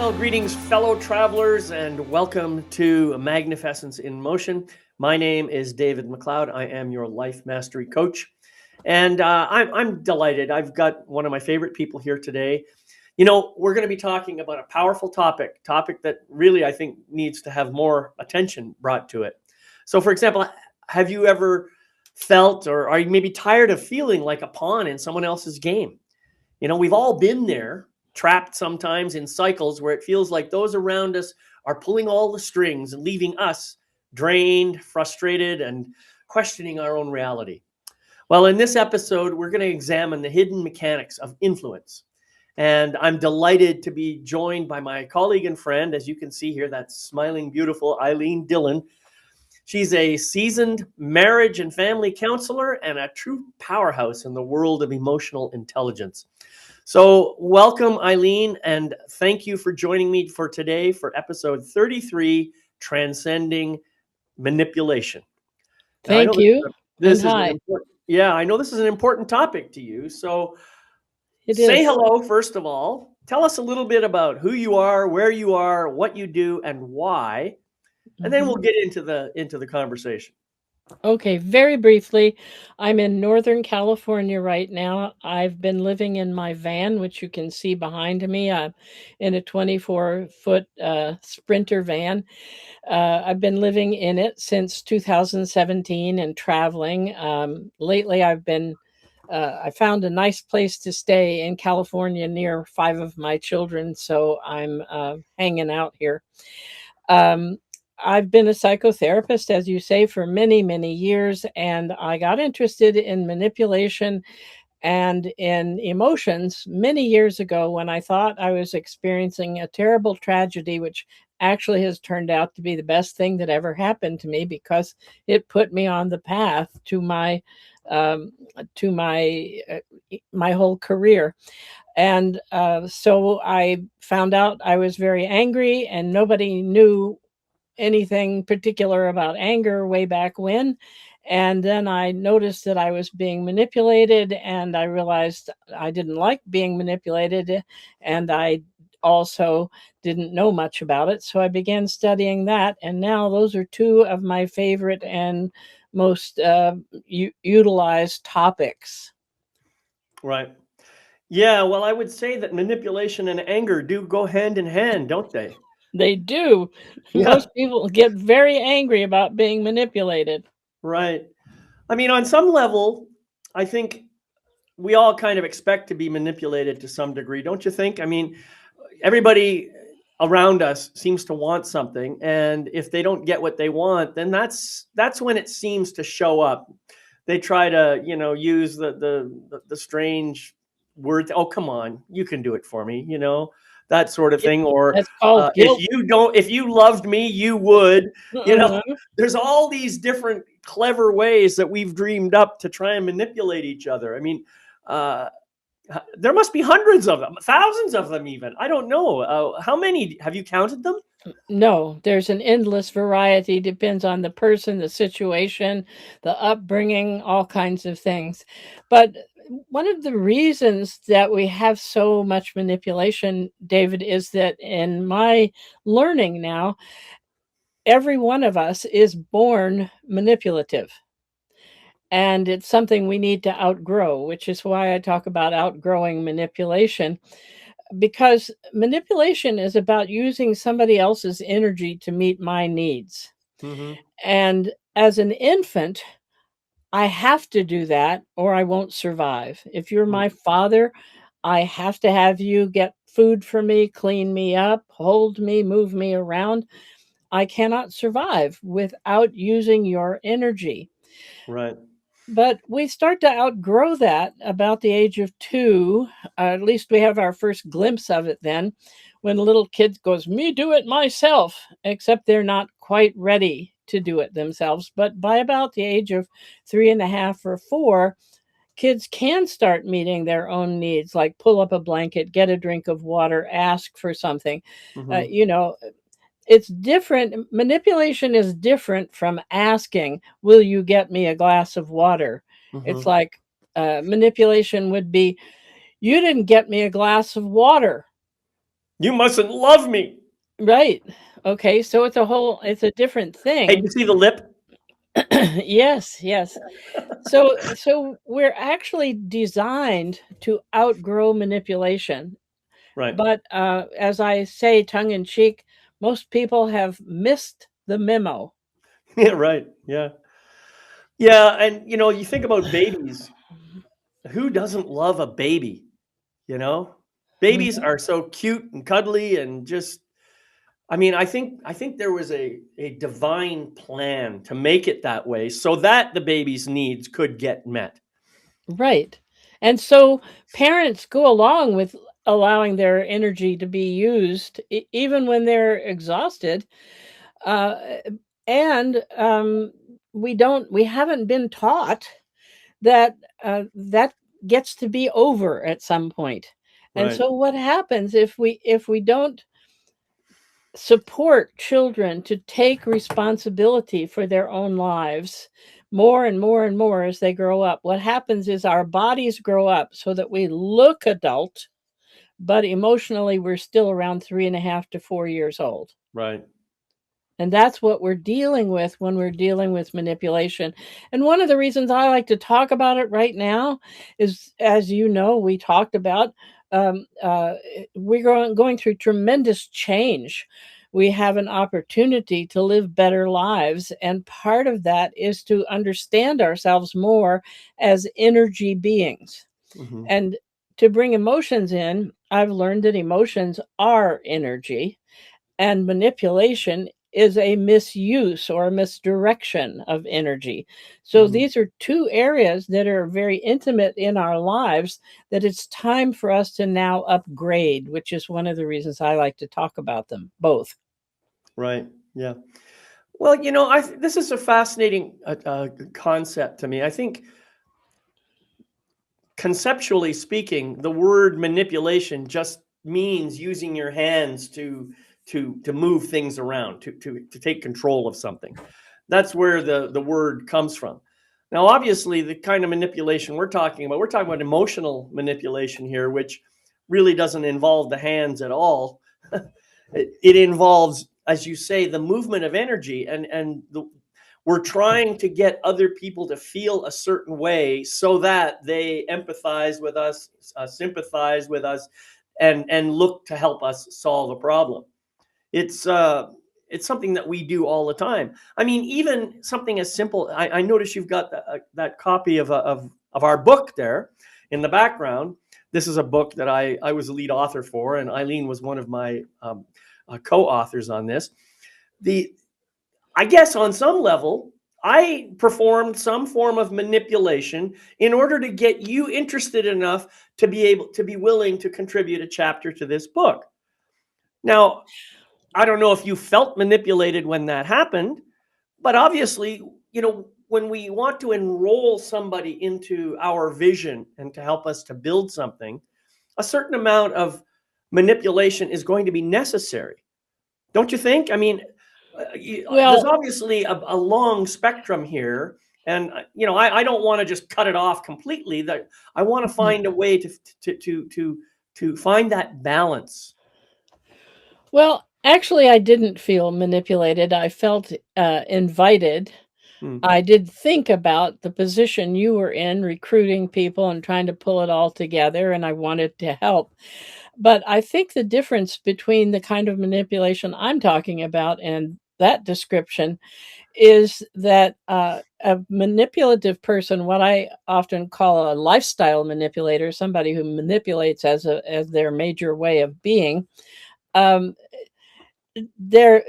Well, greetings, fellow travelers, and welcome to MagnifEssence in Motion. My name is David McLeod. I am your life mastery coach, and I'm delighted. I've got one of my favorite people here today. You know, we're going to be talking about a powerful topic that really I think needs to have more attention brought to it. So, for example, have you ever felt, or are you maybe tired of feeling like a pawn in someone else's game? You know, we've all been there, trapped sometimes in cycles where it feels like those around us are pulling all the strings and leaving us drained, frustrated, and questioning our own reality. Well, in this episode, we're going to examine the hidden mechanics of influence. And I'm delighted to be joined by my colleague and friend, as you can see here, that smiling, beautiful Ilene Dillon. She's a seasoned marriage and family counselor and a true powerhouse in the world of emotional intelligence. So welcome, Ilene, and thank you for joining me for today for episode 33, Transcending Manipulation. Thank you. This is an important, I know this is an important topic to you. So say hello, first of all. Tell us a little bit about who you are, where you are, what you do, and why. And then we'll get into the conversation. Okay, very briefly, I'm in Northern California right now. I've been living in my van, which you can see behind me. I'm in a 24-foot Sprinter van. I've been living in it since 2017 and traveling. Lately, I found a nice place to stay in California near 5 of my children, so I'm hanging out here. I've been a psychotherapist, as you say, for many, many years, and I got interested in manipulation and in emotions many years ago when I thought I was experiencing a terrible tragedy, which actually has turned out to be the best thing that ever happened to me because it put me on the path to my whole career. And so I found out I was very angry, and nobody knew anything particular about anger way back when. And then I noticed that I was being manipulated, and I realized I didn't like being manipulated, and I also didn't know much about it. So I began studying that, and now those are two of my favorite and most utilized topics. Right. Yeah, well, I would say that manipulation and anger do go hand in hand, don't they? They do. Yeah. Most people get very angry about being manipulated. Right. I mean, on some level, I think we all kind of expect to be manipulated to some degree, don't you think? I mean, everybody around us seems to want something, and if they don't get what they want, then that's when it seems to show up. They try to, use the strange word. Oh, come on, you can do it for me, that sort of thing. Or that's called guilt. if you loved me, you would. There's all these different clever ways that we've dreamed up to try and manipulate each other. I mean, there must be hundreds of them, thousands of them even. I don't know. How many? Have you counted them? No, there's an endless variety. Depends on the person, the situation, the upbringing, all kinds of things. But one of the reasons that we have so much manipulation, David, is that in my learning now, every one of us is born manipulative. And it's something we need to outgrow, which is why I talk about outgrowing manipulation. Because manipulation is about using somebody else's energy to meet my needs. Mm-hmm. And as an infant, I have to do that or I won't survive. If you're my father, I have to have you get food for me, clean me up, hold me, move me around. I cannot survive without using your energy. Right. But we start to outgrow that about the age of 2. At least we have our first glimpse of it then, when a little kid goes, me do it myself, except they're not quite ready to do it themselves. But by about the age of 3.5 or 4, kids can start meeting their own needs, like pull up a blanket, get a drink of water, ask for something. It's different. Manipulation is different from asking, will you get me a glass of water? Mm-hmm. It's like manipulation would be, you didn't get me a glass of water. You mustn't love me. Right. Okay. So it's a different Hey, thing. you see the lip? Yes. Yes. So we're actually designed to outgrow manipulation. Right. But as I say, tongue in cheek, most people have missed the memo. Yeah, right. Yeah. Yeah. And, you think about babies. Who doesn't love a baby? You know, babies Mhm. are so cute and cuddly and just, I think there was a divine plan to make it that way so that the baby's needs could get met. Right. And so parents go along with allowing their energy to be used even when they're exhausted. Uh, and we haven't been taught that that gets to be over at some point. And Right. so what happens if we don't support children to take responsibility for their own lives more and more and more as they grow up? What happens is our bodies grow up so that we look adult, but emotionally we're still around 3.5 to 4 years old. Right. And that's what we're dealing with when we're dealing with manipulation. And one of the reasons I like to talk about it right now is, as you know, we talked about, um, uh, we're going through tremendous change. We have an opportunity to live better lives. And part of that is to understand ourselves more as energy beings. Hmm. And to bring emotions in, I've learned that emotions are energy and manipulation is a misuse or a misdirection of energy. So Hmm. these are two areas that are very intimate in our lives that it's time for us to now upgrade, which is one of the reasons I like to talk about them both. Right. Yeah. Well, this is a fascinating concept to me. I think conceptually speaking, the word manipulation just means using your hands to move things around, to take control of something. That's where the word comes from. Now, obviously, the kind of manipulation we're talking about emotional manipulation here, which really doesn't involve the hands at all. It involves, as you say, the movement of energy, we're trying to get other people to feel a certain way so that they empathize with us, sympathize with us, and look to help us solve a problem. It's it's something that we do all the time. I mean, even something as simple. I notice you've got that copy of our book there in the background. This is a book that I was the lead author for, and Ilene was one of my co-authors on this. The I guess on some level, I performed some form of manipulation in order to get you interested enough to be willing to contribute a chapter to this book. Now, I don't know if you felt manipulated when that happened, but obviously, when we want to enroll somebody into our vision and to help us to build something, a certain amount of manipulation is going to be necessary. Don't you think? I mean, there's Well, obviously a long spectrum here, and I don't want to just cut it off completely. That I want to find a way to find that balance. well, actually, I didn't feel manipulated. I felt invited. Hmm. I did think about the position you were in, recruiting people and trying to pull it all together, and I wanted to help. But I think the difference between the kind of manipulation I'm talking about and that description is that a manipulative person, what I often call a lifestyle manipulator, somebody who manipulates as their major way of being, um, they're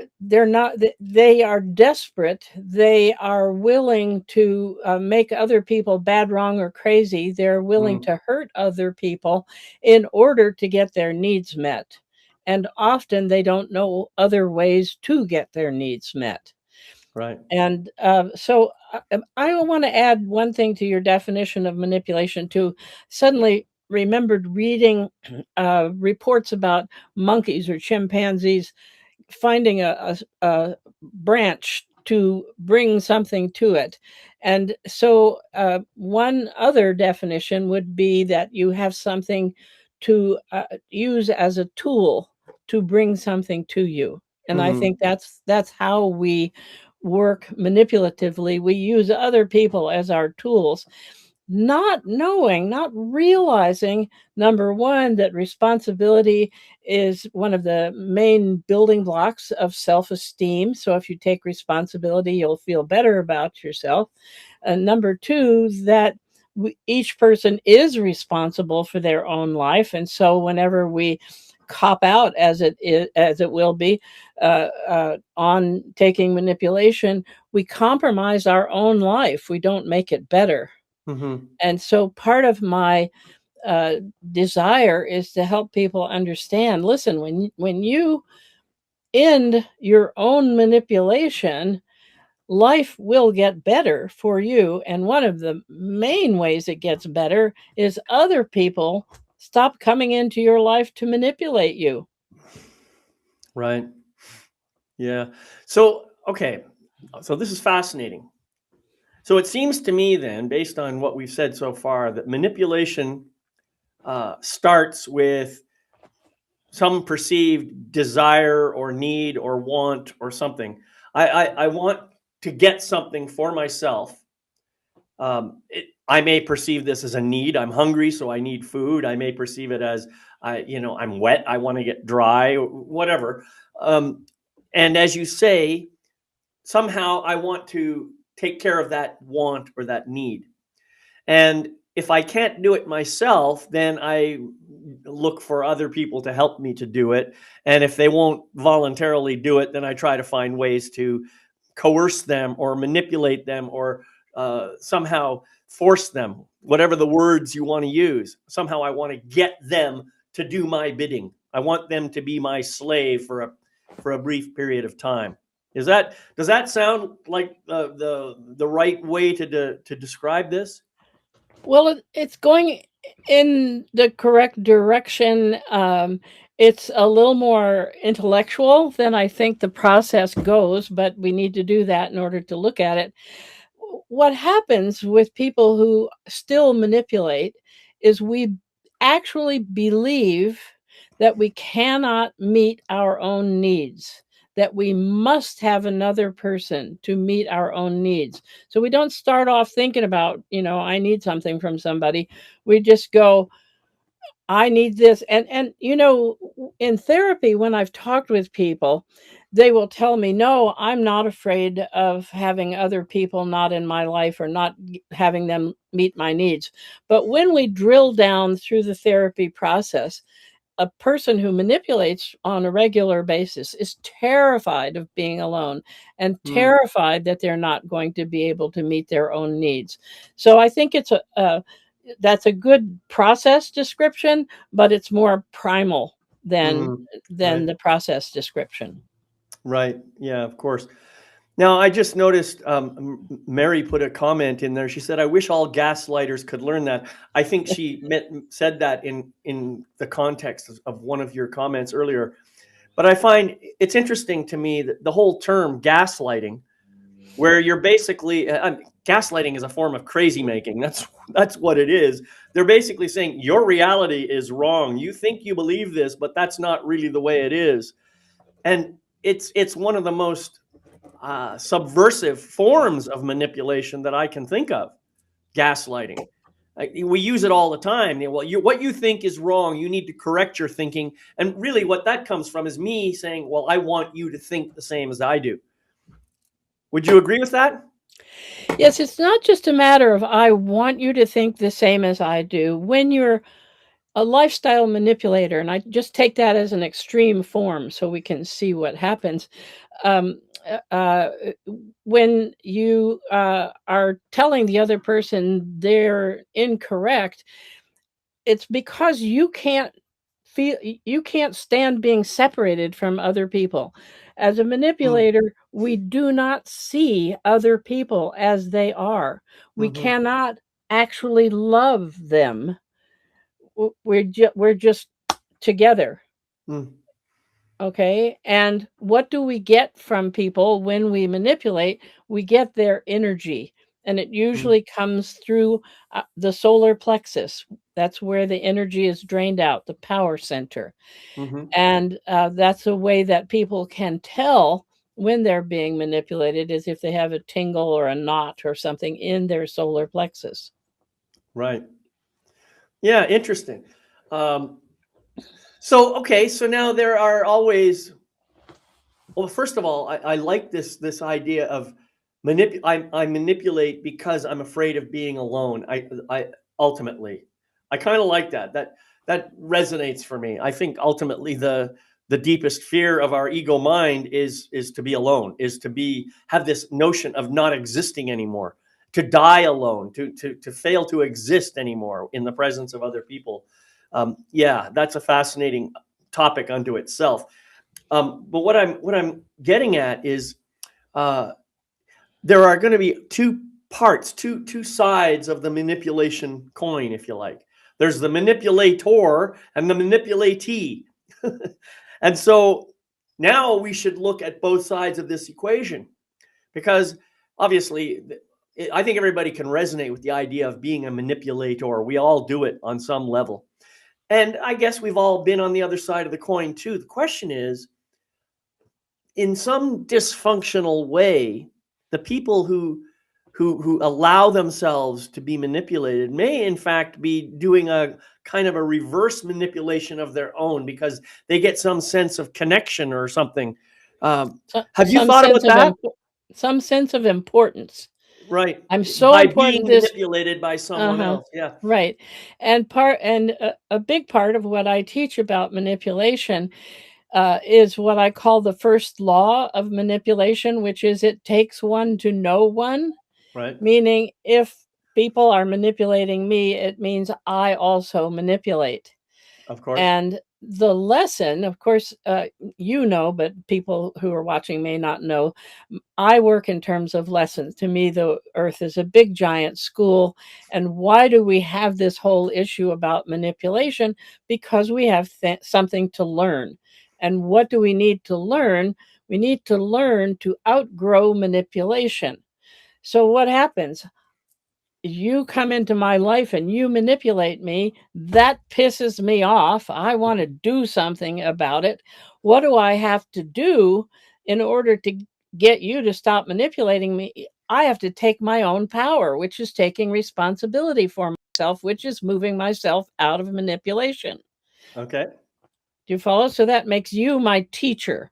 not they are desperate. They are willing to make other people bad, wrong, or crazy. They're willing Hmm. to hurt other people in order to get their needs met, and often they don't know other ways to get their needs met. Right. And so I want to add one thing to your definition of manipulation too. Suddenly remembered reading reports about monkeys or chimpanzees finding a branch to bring something to it. And so, one other definition would be that you have something to use as a tool to bring something to you. And I Mm-hmm. think that's how we work manipulatively. We use other people as our tools, not knowing, not realizing, number one, that responsibility is one of the main building blocks of self-esteem. So if you take responsibility, you'll feel better about yourself. And number two, that each person is responsible for their own life. And so whenever we cop out, as it will be, on taking manipulation, we compromise our own life. We don't make it better. Mm-hmm. And so part of my uh, desire is to help people understand, listen, when you end your own manipulation, life will get better for you. And one of the main ways it gets better is other people stop coming into your life to manipulate you. Right. Yeah. So, okay. So this is fascinating. So it seems to me then, based on what we've said so far, that manipulation starts with some perceived desire or need or want or something. I want to get something for myself. I may perceive this as a need. I'm hungry, so I need food. I may perceive it as I'm wet. I want to get dry, whatever. Um, and as you say, somehow I want to take care of that want or that need. And if I can't do it myself, then I look for other people to help me to do it. And if they won't voluntarily do it, then I try to find ways to coerce them or manipulate them or somehow force them, whatever the words you want to use. Somehow I want to get them to do my bidding. I want them to be my slave for a brief period of time. Does that sound like the right way to describe this? Well, it's going in the correct direction. It's a little more intellectual than I think the process goes, but we need to do that in order to look at it. What happens with people who still manipulate is we actually believe that we cannot meet our own needs, that we must have another person to meet our own needs. So we don't start off thinking about, I need something from somebody. We just go, I need this. And in therapy, when I've talked with people, they will tell me, no, I'm not afraid of having other people not in my life or not having them meet my needs. But when we drill down through the therapy process, a person who manipulates on a regular basis is terrified of being alone and Mm, terrified that they're not going to be able to meet their own needs. So I think that's a good process description, but it's more primal than mm, than right. the process description. Right. Yeah, of course. Now, I just noticed Mary put a comment in there. She said, "I wish all gaslighters could learn that." I think she said that in the context of one of your comments earlier. But I find it's interesting to me that the whole term gaslighting, where you're basically gaslighting is a form of crazy making. That's what it is. They're basically saying your reality is wrong. You think you believe this, but that's not really the way it is. And it's one of the most subversive forms of manipulation that I can think of. Gaslighting. We use it all the time. Well, what you think is wrong. You need to correct your thinking. And really, what that comes from is me saying, "Well, I want you to think the same as I do." Would you agree with that? Yes, it's not just a matter of I want you to think the same as I do. When you're a lifestyle manipulator, and I just take that as an extreme form so we can see what happens. Um, uh, uh, when you are telling the other person they're incorrect, it's because you can't stand being separated from other people. As a Mm, manipulator, we do not see other people as they are. We mm-hmm, cannot actually love them. We're just together. mm, Okay. And what do we get from people when we manipulate? We get their energy. And it mm, usually comes through the solar plexus. That's where the energy is drained out, the power center. Mm-hmm. And that's a way that people can tell when they're being manipulated, is if they have a tingle or a knot or something in their solar plexus. Right. Yeah, interesting. So now there are always. Well, first of all, I like this idea of I manipulate because I'm afraid of being alone. I ultimately, I kind of like that. That resonates for me. I think ultimately the deepest fear of our ego mind is to be alone, is to have this notion of not existing anymore, to die alone, to fail to exist anymore in the presence of other people. Yeah, that's a fascinating topic unto itself. But what I'm getting at is uh, there are going to be two parts, two sides of the manipulation coin, if you like. There's the manipulator and the manipulatee, and so now we should look at both sides of this equation because obviously. I think everybody can resonate with the idea of being a manipulator. We all do it on some level. And I guess we've all been on the other side of the coin too. The question is, in some dysfunctional way, the people who allow themselves to be manipulated may in fact be doing a kind of a reverse manipulation of their own because they get some sense of connection or something. Have you Some thought about sense of that? some sense of importance. Right. I'm so By being important. This manipulated by someone Uh-huh. else. Yeah. Right. And a big part of what I teach about manipulation is what I call the first law of manipulation, which is it takes one to know one, Right. meaning if people are manipulating me, it means I also manipulate. Of course. And the lesson, of course, but people who are watching may not know. I work in terms of lessons. To me, the earth is a big, giant school. And why do we have this whole issue about manipulation? Because we have something to learn. And what do we need to learn? We need to learn to outgrow manipulation. So, what happens? You come into my life and you manipulate me. That pisses me off. I want to do something about it. What do I have to do in order to get you to stop manipulating me? I have to take my own power, which is taking responsibility for myself, which is moving myself out of manipulation. Okay. Do you follow? So that makes you my teacher.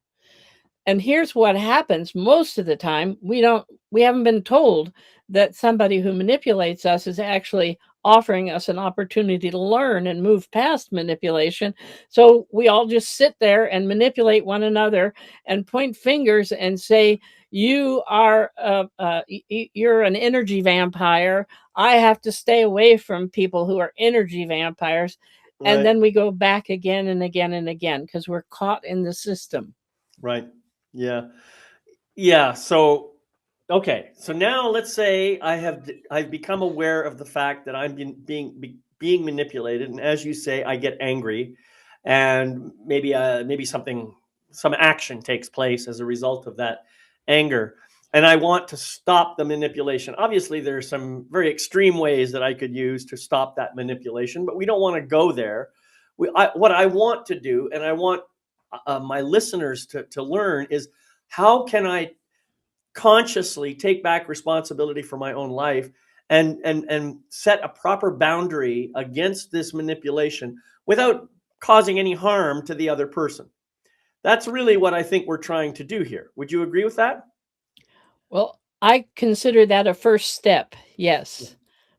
And here's what happens most of the time. We haven't been told that somebody who manipulates us is actually offering us an opportunity to learn and move past manipulation. So we all just sit there and manipulate one another and point fingers and say, you're an energy vampire. I have to stay away from people who are energy vampires. And Right. then we go back again and again and again because we're caught in the system. Right. Yeah. Yeah. So, okay. So now let's say I've become aware of the fact that I'm being manipulated, and as you say, I get angry, and maybe some action takes place as a result of that anger, and I want to stop the manipulation. Obviously, there's some very extreme ways that I could use to stop that manipulation, but we don't want to go there. What I want to do, and I want my listeners to learn is how can I consciously take back responsibility for my own life and set a proper boundary against this manipulation without causing any harm to the other person. That's really what I think we're trying to do here. Would you agree with that? Well, I consider that a first step, yes.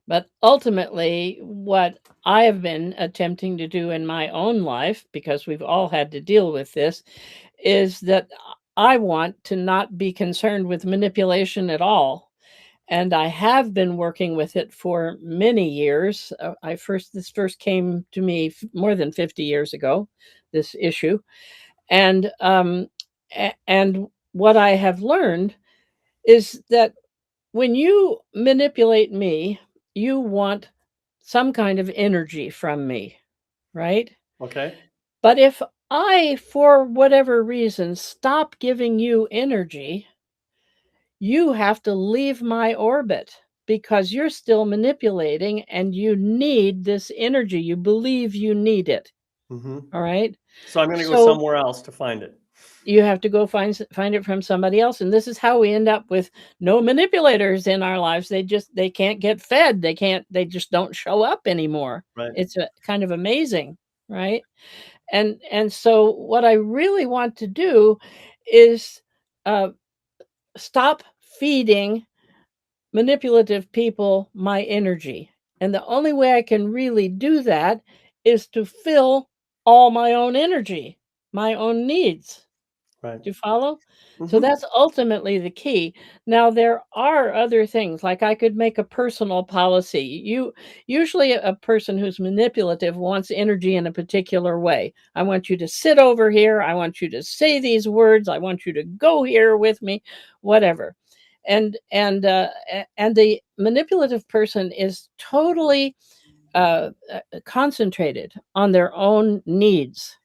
But ultimately, what I have been attempting to do in my own life, because we've all had to deal with this, is that I want to not be concerned with manipulation at all. And I have been working with it for many years. This first came to me more than 50 years ago, this issue. And and what I have learned is that when you manipulate me, you want some kind of energy from me, right? Okay. But if I, for whatever reason, stop giving you energy, you have to leave my orbit because you're still manipulating and you need this energy. You believe you need it. Mm-hmm. All right. So I'm going to go So somewhere else to find it. you have to go find it from somebody else, and this is how we end up with no manipulators in our lives. They can't get fed. They just don't show up anymore. Right. It's a kind of amazing, right? And so what I really want to do is uh, stop feeding manipulative people my energy. And the only way I can really do that is to fill all my own energy, my own needs. Right. Do you follow? So Mm-hmm. that's ultimately the key. Now there are other things, like I could make a personal policy. Usually a person who's manipulative wants energy in a particular way. I want you to sit over here, I want you to say these words, I want you to go here with me, whatever. And the manipulative person is totally concentrated on their own needs.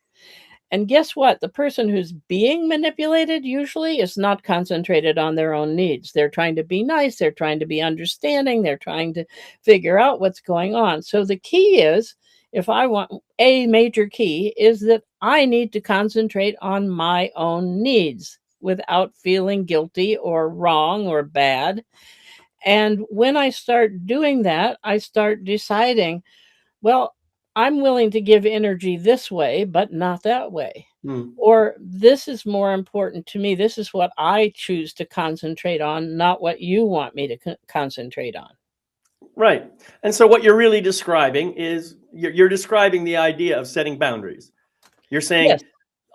And guess what? The person who's being manipulated usually is not concentrated on their own needs. They're trying to be nice, they're trying to be understanding, they're trying to figure out what's going on. So the key is, if I want a major key, is that I need to concentrate on my own needs without feeling guilty or wrong or bad. And when I start doing that, I start deciding, well, I'm willing to give energy this way, but not that way. Mm. Or this is more important to me. This is what I choose to concentrate on, not what you want me to concentrate on. Right. And so what you're really describing is you're describing the idea of setting boundaries. You're Yes, saying,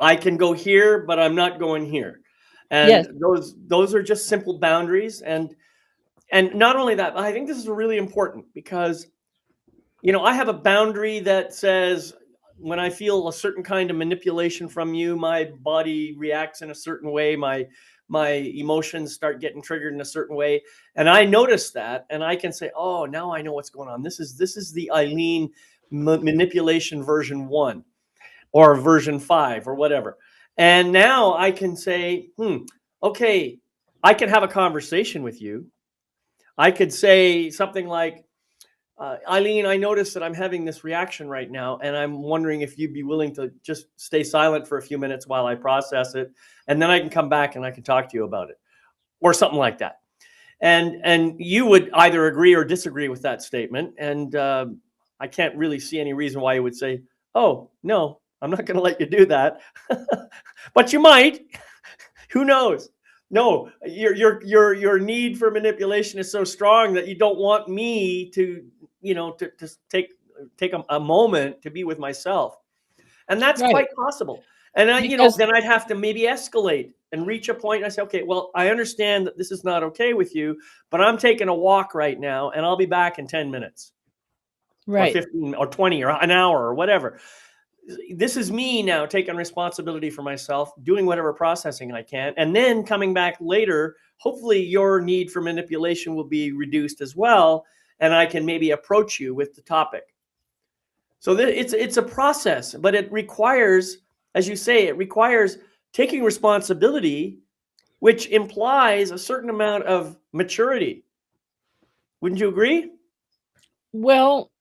I can go here, but I'm not going here. yes, And those are just simple boundaries. And not only that, I think this is really important because, I have a boundary that says when I feel a certain kind of manipulation from you, my body reacts in a certain way, my emotions start getting triggered in a certain way, and I notice that, and I can say, "Oh, now I know what's going on. This is the Ilene manipulation version 1 or version 5 or whatever." And now I can say, okay, I can have a conversation with you. I could say something like, Ilene, I noticed that I'm having this reaction right now, and I'm wondering if you'd be willing to just stay silent for a few minutes while I process it, and then I can come back and I can talk to you about it, or something like that. And you would either agree or disagree with that statement, and I can't really see any reason why you would say, "Oh no, I'm not going to let you do that," but you might. Who knows? No, your need for manipulation is so strong that you don't want me to, to take a moment to be with myself, and that's right. quite possible. And Because then I'd have to maybe escalate and reach a point. And I say, okay, well, I understand that this is not okay with you, but I'm taking a walk right now, and I'll be back in 10 minutes, or right. 15, or 20, or an hour, or whatever. This is me now taking responsibility for myself, doing whatever processing I can, and then coming back later. Hopefully, your need for manipulation will be reduced as well, and I can maybe approach you with the topic. So it's a process, but it requires, as you say, it requires taking responsibility, which implies a certain amount of maturity. Wouldn't you agree? Well,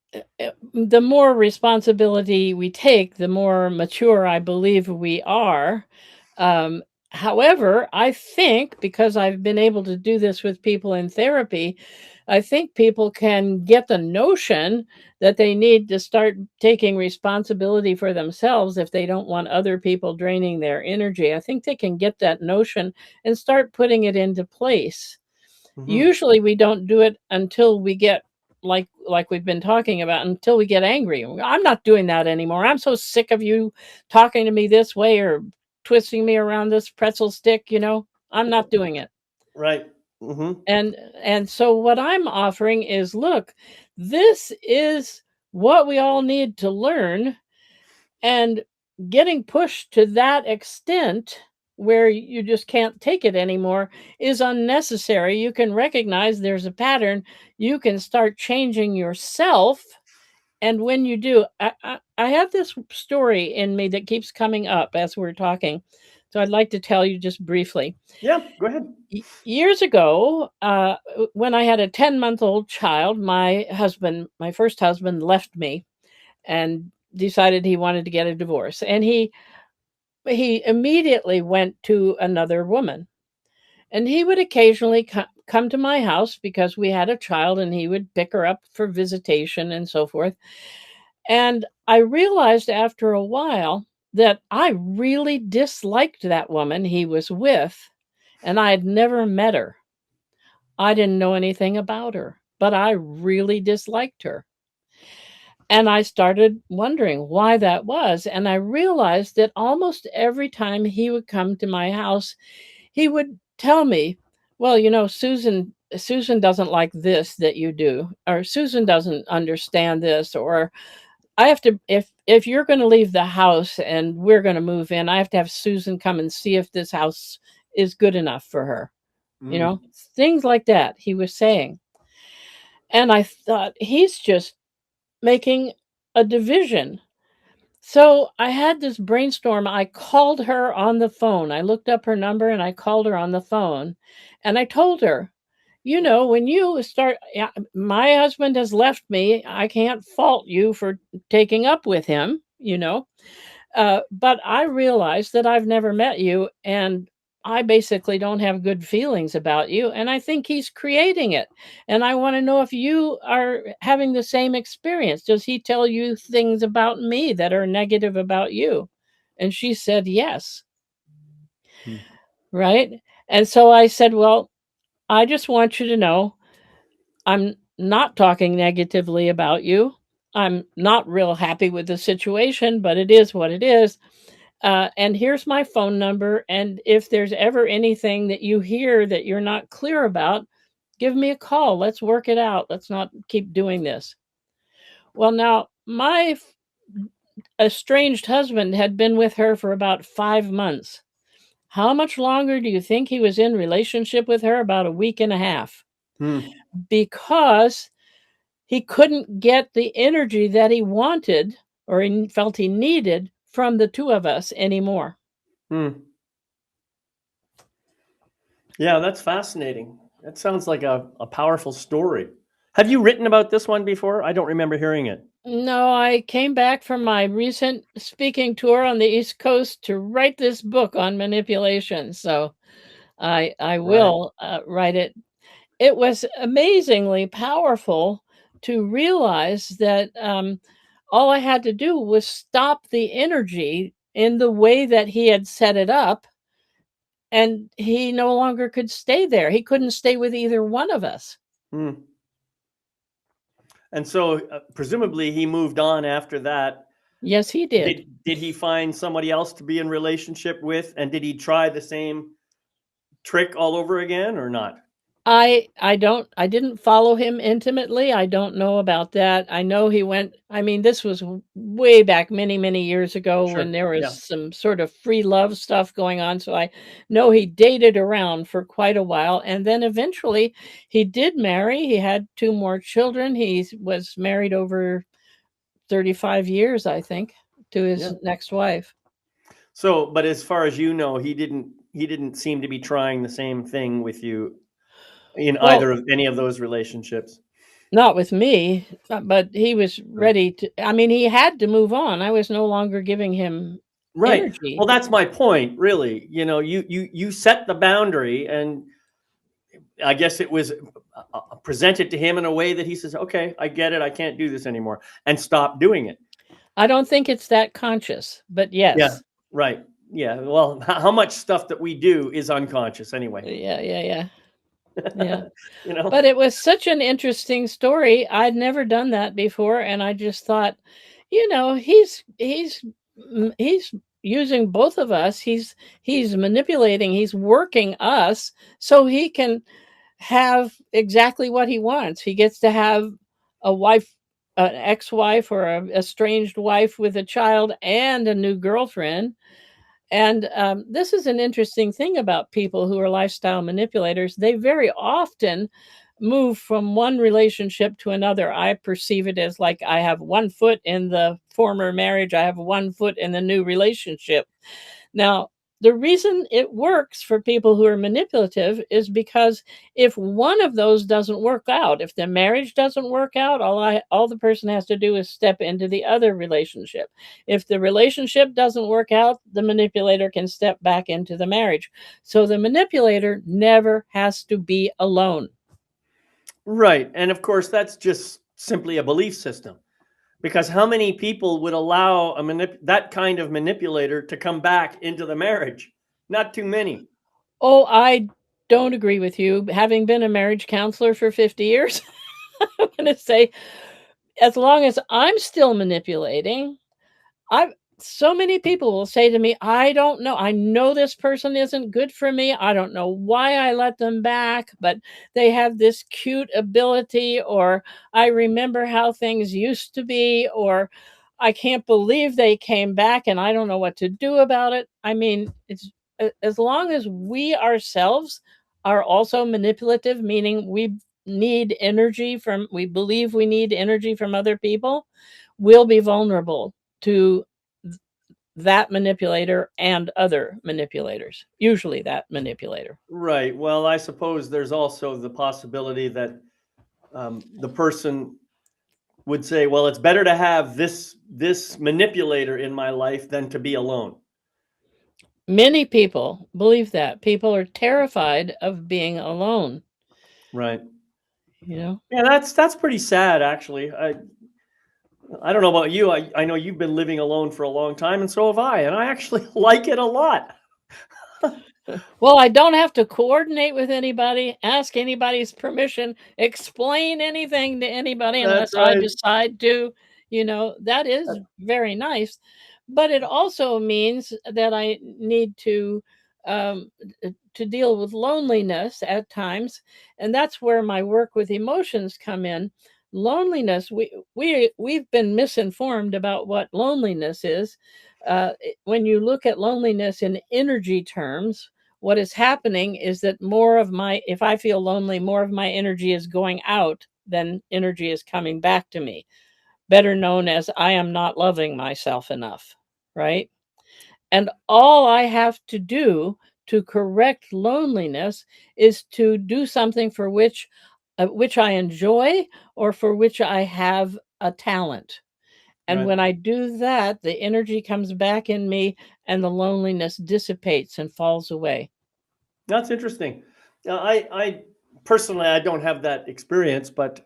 the more responsibility we take, the more mature I believe we are. Um, However, I think, because I've been able to do this with people in therapy, I think people can get the notion that they need to start taking responsibility for themselves if they don't want other people draining their energy. I think they can get that notion and start putting it into place. Mm-hmm. Usually we don't do it until we get, like we've been talking about, until we get angry. I'm not doing that anymore. I'm so sick of you talking to me this way or twisting me around this pretzel stick, I'm not doing it. Right. Mm-hmm. And so what I'm offering is, look, this is what we all need to learn, and getting pushed to that extent where you just can't take it anymore is unnecessary. You can recognize there's a pattern. You can start changing yourself. And when you do, I have this story in me that keeps coming up as we're talking. So I'd like to tell you just briefly. Yeah, go ahead. Years ago, when I had a 10-month-old child, my first husband, left me and decided he wanted to get a divorce. And he immediately went to another woman. And he would occasionally come to my house because we had a child, and he would pick her up for visitation and so forth. And I realized after a while that I really disliked that woman he was with, and I had never met her. I didn't know anything about her, but I really disliked her. And I started wondering why that was. And I realized that almost every time he would come to my house, he would tell me, well, Susan doesn't like this that you do, or Susan doesn't understand this, or I have to, if you're going to leave the house and we're going to move in, I have to have Susan come and see if this house is good enough for her. Things like that he was saying. And I thought, he's just making a division. So I had this brainstorm. I called her on the phone. I looked up her number and I called her on the phone. And I told her, when you start, my husband has left me. I can't fault you for taking up with him, but I realize that I've never met you, and I basically don't have good feelings about you. And I think he's creating it. And I want to know if you are having the same experience. Does he tell you things about me that are negative about you? And she said, yes. Right. And so I said, well, I just want you to know I'm not talking negatively about you. I'm not real happy with the situation, but it is what it is. And here's my phone number. And if there's ever anything that you hear that you're not clear about, give me a call. Let's work it out. Let's not keep doing this. Well, now, my estranged husband had been with her for about 5 months. How much longer do you think he was in relationship with her? About a week and a half. Because he couldn't get the energy that he wanted, or he felt he needed, from the two of us anymore. Yeah, that's fascinating. That sounds like a powerful story. Have you written about this one before? I don't remember hearing it. No, I came back from my recent speaking tour on the East Coast to write this book on manipulation. So I will write it. It was amazingly powerful to realize that all I had to do was stop the energy in the way that he had set it up, and he no longer could stay there. He couldn't stay with either one of us. And so presumably he moved on after that. Yes, he did. Did he find somebody else to be in relationship with? And did he try the same trick all over again or not? I didn't follow him intimately. I don't know about that. I know he went, this was way back many, many years ago when there was some sort of free love stuff going on. So I know he dated around for quite a while. And then eventually he did marry. He had 2 more children. He was married over 35 years, I think, to his next wife. So, but as far as you know, he didn't seem to be trying the same thing with you in either of any of those relationships. Not with me, but he was ready to. He had to move on. I was no longer giving him energy. Well, that's my point, really. You set the boundary, and I guess it was presented to him in a way that he says, "Okay, I get it. I can't do this anymore," and stop doing it. I don't think it's that conscious, but yes. Yeah. Right. Yeah. Well, how much stuff that we do is unconscious anyway. Yeah. But it was such an interesting story. I'd never done that before, and I just thought, he's using both of us. He's manipulating. He's working us so he can have exactly what he wants. He gets to have a wife, an ex-wife, or a estranged wife with a child and a new girlfriend. And this is an interesting thing about people who are lifestyle manipulators. They very often move from one relationship to another. I perceive it as like I have 1 foot in the former marriage, I have 1 foot in the new relationship. Now, the reason it works for people who are manipulative is because if one of those doesn't work out, if the marriage doesn't work out, all the person has to do is step into the other relationship. If the relationship doesn't work out, the manipulator can step back into the marriage. So the manipulator never has to be alone. Right. And of course, that's just simply a belief system. Because how many people would allow that kind of manipulator to come back into the marriage? Not too many. Oh, I don't agree with you. Having been a marriage counselor for 50 years, I'm going to say, as long as I'm still manipulating, so many people will say to me, I don't know. I know this person isn't good for me. I don't know why I let them back, but they have this cute ability, or I remember how things used to be, or I can't believe they came back and I don't know what to do about it. I mean, it's as long as we ourselves are also manipulative, meaning we believe we need energy from other people, we'll be vulnerable to that manipulator and other manipulators, usually that manipulator. Right. Well, I suppose there's also the possibility that the person would say, "Well, it's better to have this manipulator in my life than to be alone." Many people believe that. People are terrified of being alone, Right. you know? Yeah, that's pretty sad, actually. I don't know about you. I know you've been living alone for a long time, and so have I, and I actually like it a lot. Well, I don't have to coordinate with anybody, ask anybody's permission, explain anything to anybody That's unless I right. decide to. That is very nice. But it also means that I need um, to deal with loneliness at times, and that's where my work with emotions come in. Loneliness, we've been misinformed about what loneliness is. When you look at loneliness in energy terms, what is happening is that if I feel lonely, more of my energy is going out than energy is coming back to me, better known as I am not loving myself enough, right? And all I have to do to correct loneliness is to do something for which I enjoy, or for which I have a talent. And Right. when I do that, the energy comes back in me and the loneliness dissipates and falls away. That's interesting. I personally, I don't have that experience, but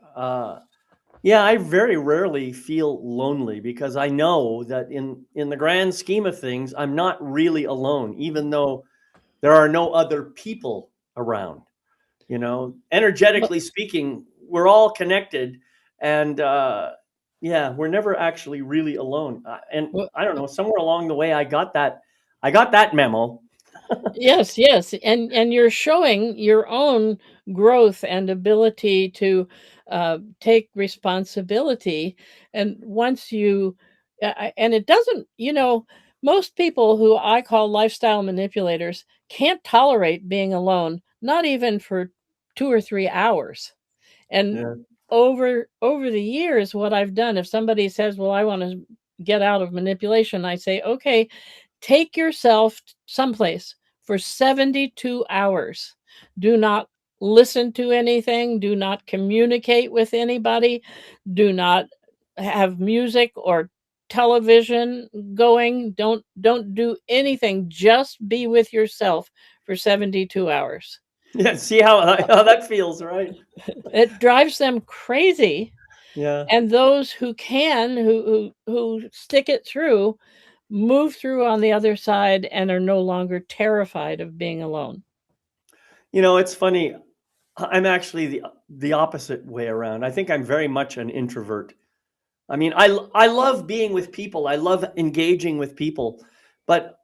yeah, I very rarely feel lonely because I know that in the grand scheme of things, I'm not really alone, even though there are no other people around. Well, Energetically speaking, we're all connected, and yeah, we're never actually really alone. And well, I don't know, somewhere along the way, I got that memo. yes, yes, and you're showing your own growth and ability to take responsibility. And once and it doesn't, most people who I call lifestyle manipulators can't tolerate being alone, not even for 2 or 3 hours. And Yeah. over the years, what I've done, if somebody says, "Well, I want to get out of manipulation," I say, "Okay, take yourself someplace for 72 hours. Do not listen to anything. Do not communicate with anybody. Do not have music or television going. Don't do anything. Just be with yourself for 72 hours." Yeah, see how that feels, right? It drives them crazy. Yeah. And those who can, who stick it through, move through on the other side and are no longer terrified of being alone. It's funny. I'm actually the opposite way around. I think I'm very much an introvert. I mean, I love being with people. I love engaging with people, but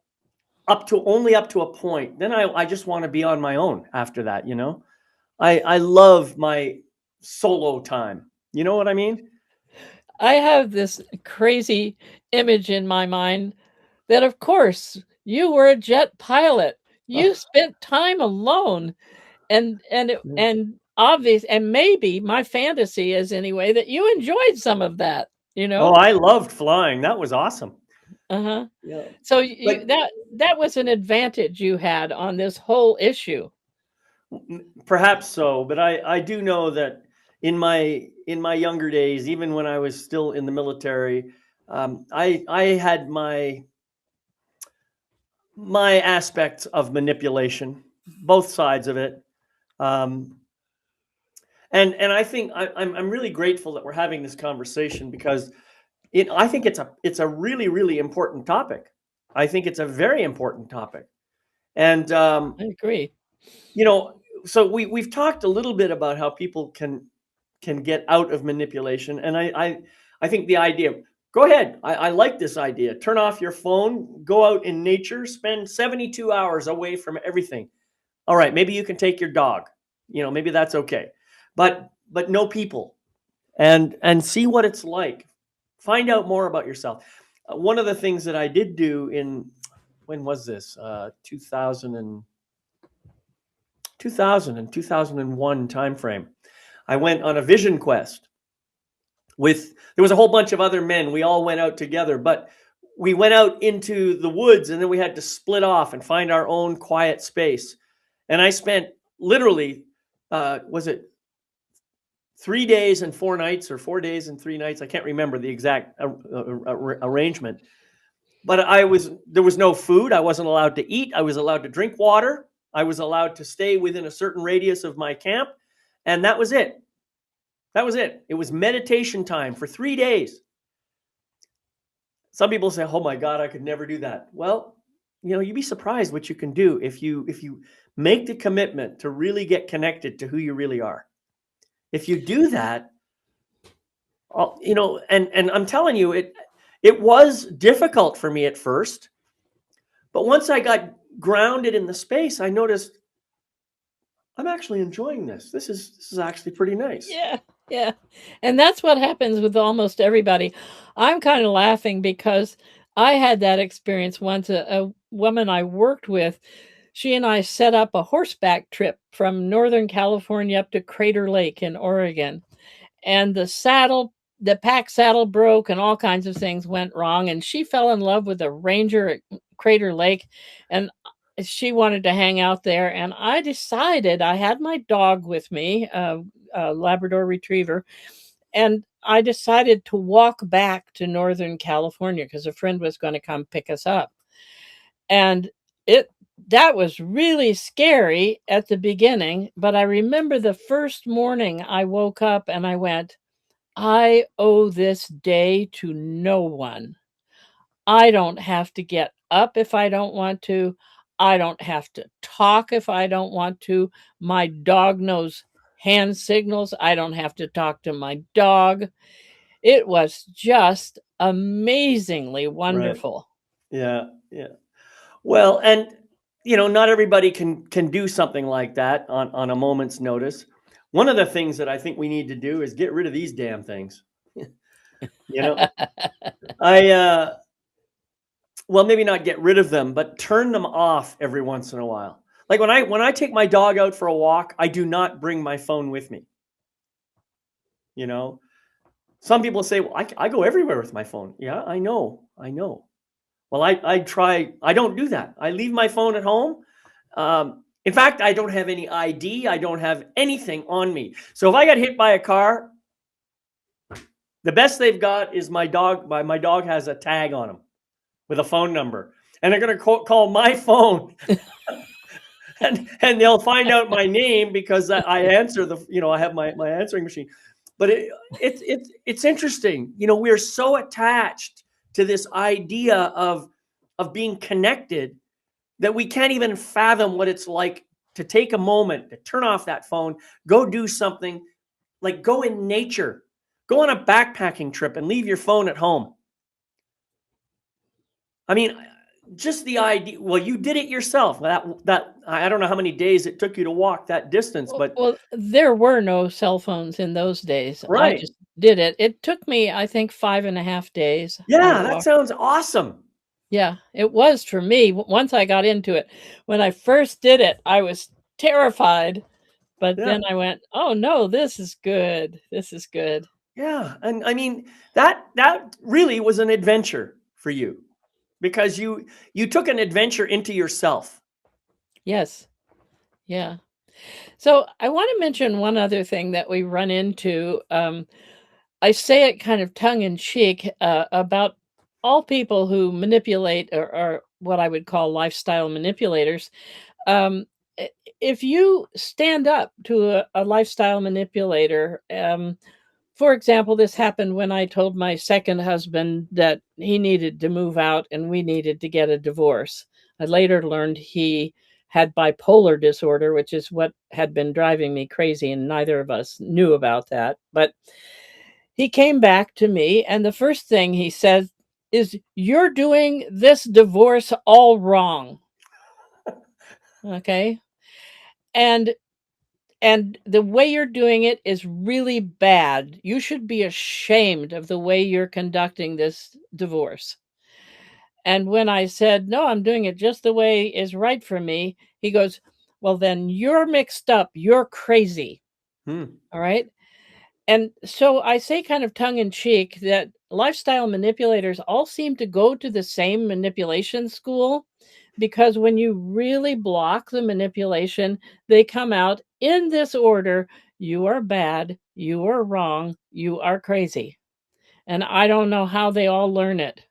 only up to a point. Then I just want to be on my own after that. I love my solo time. You know what I mean? I have this crazy image in my mind that, of course, you were a jet pilot. You spent time alone, and obvious, and maybe my fantasy is anyway that you enjoyed some of that. Oh, I loved flying. That was awesome. Uh-huh. Yeah. So But that was an advantage you had on this whole issue. perhaps so, but I do know that in my younger days, even when I was still in the military, I had my aspects of manipulation, both sides of it. Um, and I think I'm really grateful that we're having this conversation because I think it's a really really important topic. I think it's a very important topic, and I agree. you know, so we've talked a little bit about how people can get out of manipulation, and I think the idea. Go ahead. I like this idea. Turn off your phone. Go out in nature. Spend 72 hours away from everything. All right, maybe you can take your dog. Maybe that's okay. But no people, and see what it's like. Find out more about yourself. One of the things that I did do in when was this? 2000 and 2000 and 2001 timeframe. I went on a vision quest with there was a whole bunch of other men. We all went out together, but we went out into the woods and then we had to split off and find our own quiet space. And I spent literally was it 3 days and 4 nights or 4 days and 3 nights? I can't remember the exact arrangement. But there was no food. I wasn't allowed to eat. I was allowed to drink water. I was allowed to stay within a certain radius of my camp, and that was it. That was it. It was meditation time for 3 days. Some people say, "Oh my God, I could never do that." Well, you'd be surprised what you can do if you make the commitment to really get connected to who you really are. If you do that, and I'm telling you, it was difficult for me at first, but once I got grounded in the space, I noticed I'm actually enjoying this. This is actually pretty nice. Yeah, yeah. And that's what happens with almost everybody. I'm kind of laughing because I had that experience once. A woman I worked with, she and I set up a horseback trip from Northern California up to Crater Lake in Oregon. And the pack saddle broke and all kinds of things went wrong. And she fell in love with a ranger at Crater Lake. And she wanted to hang out there. And I decided I had my dog with me, a Labrador Retriever. And I decided to walk back to Northern California because a friend was going to come pick us up. And that was really scary at the beginning, but I remember the first morning I woke up and I went, I owe this day to no one. I don't have to get up if I don't want to. I don't have to talk if I don't want to. My dog knows hand signals. I don't have to talk to my dog. It was just amazingly Right. wonderful. Yeah. Yeah. Well, and not everybody can do something like that on a moment's notice. One of the things that I think we need to do is get rid of these damn things. you know, I well, maybe not get rid of them, but turn them off every once in a while. Like when I take my dog out for a walk, I do not bring my phone with me. You know, some people say, "Well, I go everywhere with my phone." Yeah, I know, I know. Well, I try. I don't do that. I leave my phone at home. In fact, I don't have any ID. I don't have anything on me. So if I get hit by a car, the best they've got is my dog. My dog has a tag on him with a phone number, and they're going to call my phone, and they'll find out my name because I answer I have my answering machine. But it's interesting. We're so attached to this idea of being connected that we can't even fathom what it's like to take a moment to turn off that phone, go do something, like go in nature, go on a backpacking trip and leave your phone at home. I mean, just the idea. Well, you did it yourself. That I don't know how many days it took you to walk that distance, but Well, there were no cell phones in those days. I right. just did it. It took me, I think, 5.5 days. I Yeah, that walked. sounds awesome. Yeah, it was for me once I got into it. When I first did it, I was terrified, but Yeah. then I went, "Oh no, this is good. This is good." Yeah, and I mean that really was an adventure for you. because you took an adventure into yourself. Yes. Yeah. So I want to mention one other thing that we run into. I say it kind of tongue in cheek about all people who manipulate or what I would call lifestyle manipulators. Um, if you stand up to a lifestyle manipulator, for example, this happened when I told my second husband that he needed to move out and we needed to get a divorce. I later learned he had bipolar disorder, which is what had been driving me crazy, and neither of us knew about that. But he came back to me, and the first thing he said is, "You're doing this divorce all wrong." Okay? And the way you're doing it is really bad. You should be ashamed of the way you're conducting this divorce. And when I said, "No, I'm doing it just the way is right for me," he goes, "Well, then you're mixed up. You're crazy." All right. And so I say, kind of tongue in cheek, that lifestyle manipulators all seem to go to the same manipulation school, because when you really block the manipulation, they come out in this order: you are bad, you are wrong, you are crazy. And I don't know how they all learn it.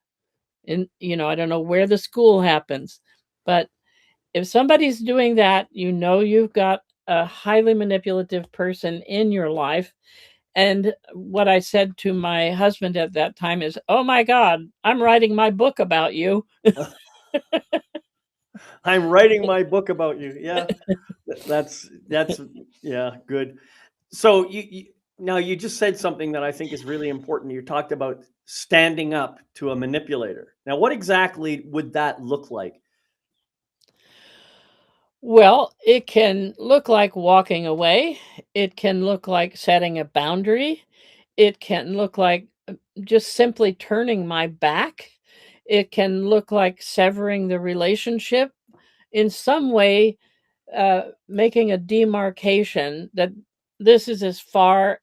And, I don't know where the school happens. But if somebody's doing that, you've got a highly manipulative person in your life. And what I said to my husband at that time is, "Oh my God, I'm writing my book about you." I'm writing my book about you. Yeah, that's yeah, good. So now you just said something that I think is really important. You talked about standing up to a manipulator. Now, what exactly would that look like? Well, it can look like walking away. It can look like setting a boundary. It can look like just simply turning my back. It can look like severing the relationship in some way, making a demarcation that this is as far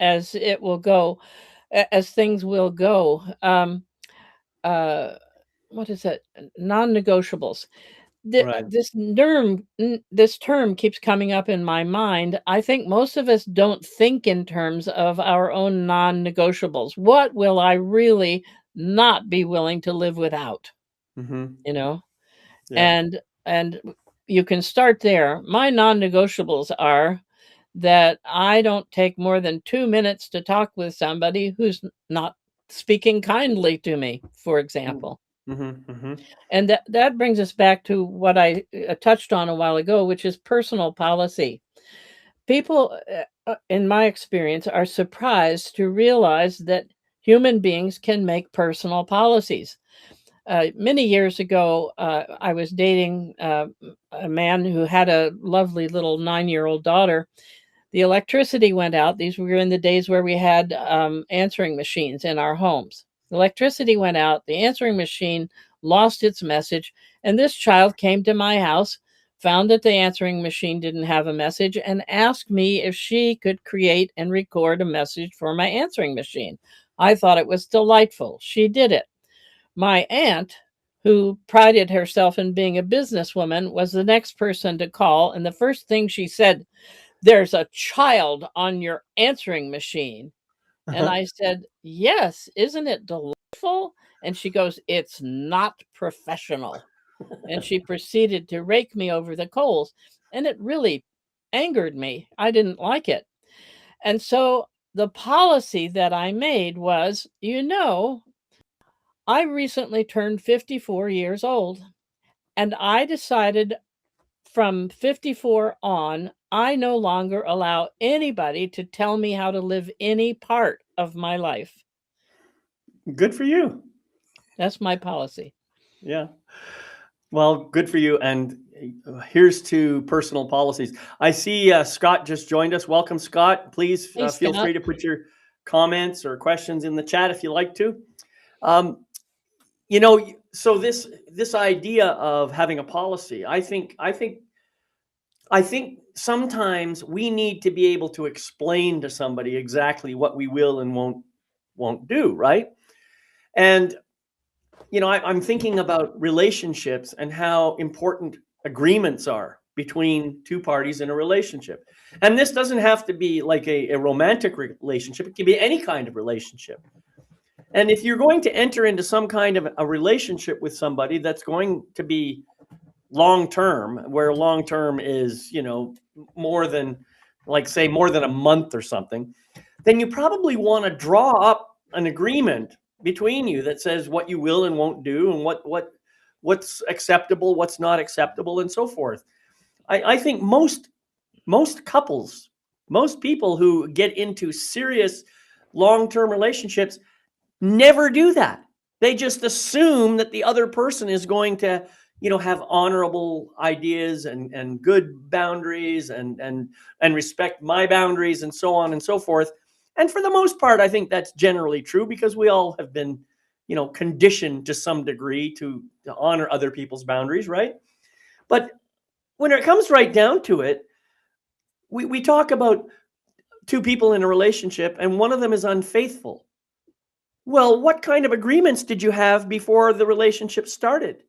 as it will go, as things will go. Uh, what is it? Non-negotiables. Right. This term keeps coming up in my mind. I think most of us don't think in terms of our own non-negotiables. What will I really not be willing to live without? Mm-hmm. You know, Yeah. and you can start there. My non-negotiables are that I don't take more than 2 minutes to talk with somebody who's not speaking kindly to me, for example. Mm-hmm. Mm-hmm. And that brings us back to what I touched on a while ago, which is personal policy. People, in my experience, are surprised to realize that human beings can make personal policies. Many years ago, I was dating a man who had a lovely little 9-year-old daughter. The electricity went out. These were in the days where we had answering machines in our homes. The electricity went out. The answering machine lost its message. And this child came to my house, found that the answering machine didn't have a message, and asked me if she could create and record a message for my answering machine. I thought it was delightful. She did it. My aunt, who prided herself in being a businesswoman, was the next person to call. And the first thing she said, "There's a child on your answering machine." And I said, "Yes, isn't it delightful?" And she goes, "It's not professional." And she proceeded to rake me over the coals. And it really angered me. I didn't like it. And so the policy that I made was, I recently turned 54 years old, and I decided from 54 on, I no longer allow anybody to tell me how to live any part of my life. Good for you. That's my policy. Yeah. Well, good for you. And here's to personal policies. I see Scott just joined us. Welcome, Scott. Please Hey, feel Scott. free to put your comments or questions in the chat if you like to. Um, so this idea of having a policy, I think sometimes we need to be able to explain to somebody exactly what we will and won't do, right? And I'm thinking about relationships and how important agreements are between two parties in a relationship. And this doesn't have to be like a romantic relationship, it can be any kind of relationship. And if you're going to enter into some kind of a relationship with somebody that's going to be long term, where long term is, more than, like, say, more than a month or something, then you probably want to draw up an agreement between you that says what you will and won't do, and what's acceptable, what's not acceptable, and so forth. I think most couples, most people who get into serious long-term relationships never do that. They just assume that the other person is going to, have honorable ideas and good boundaries and respect my boundaries and so on and so forth. And for the most part, I think that's generally true because we all have been, conditioned to some degree to honor other people's boundaries, right? But when it comes right down to it, we talk about two people in a relationship and one of them is unfaithful. Well, what kind of agreements did you have before the relationship started?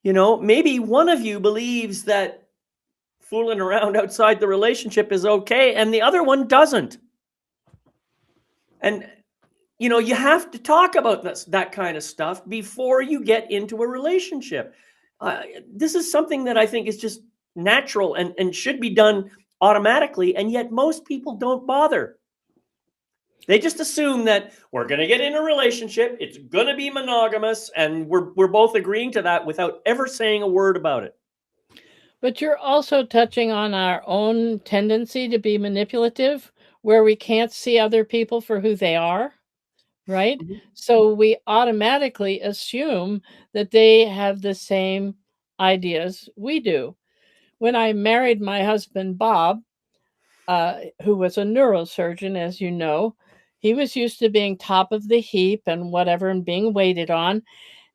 Maybe one of you believes that fooling around outside the relationship is okay and the other one doesn't. And you have to talk about that kind of stuff before you get into a relationship. This is something that I think is just natural and should be done automatically, and yet most people don't bother. They just assume that we're going to get in a relationship, it's going to be monogamous, and we're both agreeing to that without ever saying a word about it. But you're also touching on our own tendency to be manipulative, where we can't see other people for who they are, right? Mm-hmm. So we automatically assume that they have the same ideas we do. When I married my husband, Bob, who was a neurosurgeon, as you know, he was used to being top of the heap and whatever and being waited on.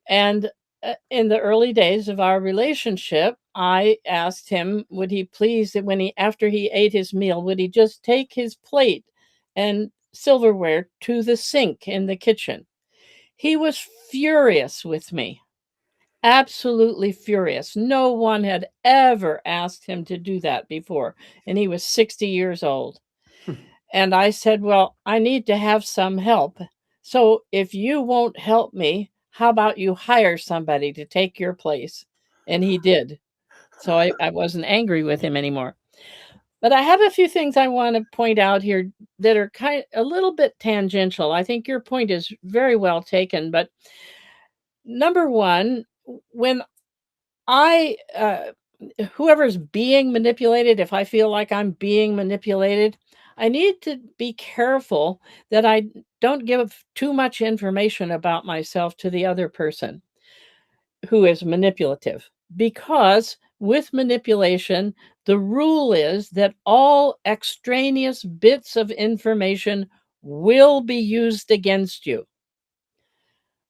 And in the early days of our relationship, I asked him, would he please, after he ate his meal, would he just take his plate and silverware to the sink in the kitchen? He was furious with me, absolutely furious. No one had ever asked him to do that before, and he was 60 years old. And I said, well, I need to have some help. So if you won't help me, how about you hire somebody to take your place? And he did. So I wasn't angry with him anymore. But I have a few things I want to point out here that are a little bit tangential. I think your point is very well taken. But number one, when I, whoever's being manipulated, if I feel like I'm being manipulated, I need to be careful that I don't give too much information about myself to the other person who is manipulative. Because with manipulation, the rule is that all extraneous bits of information will be used against you.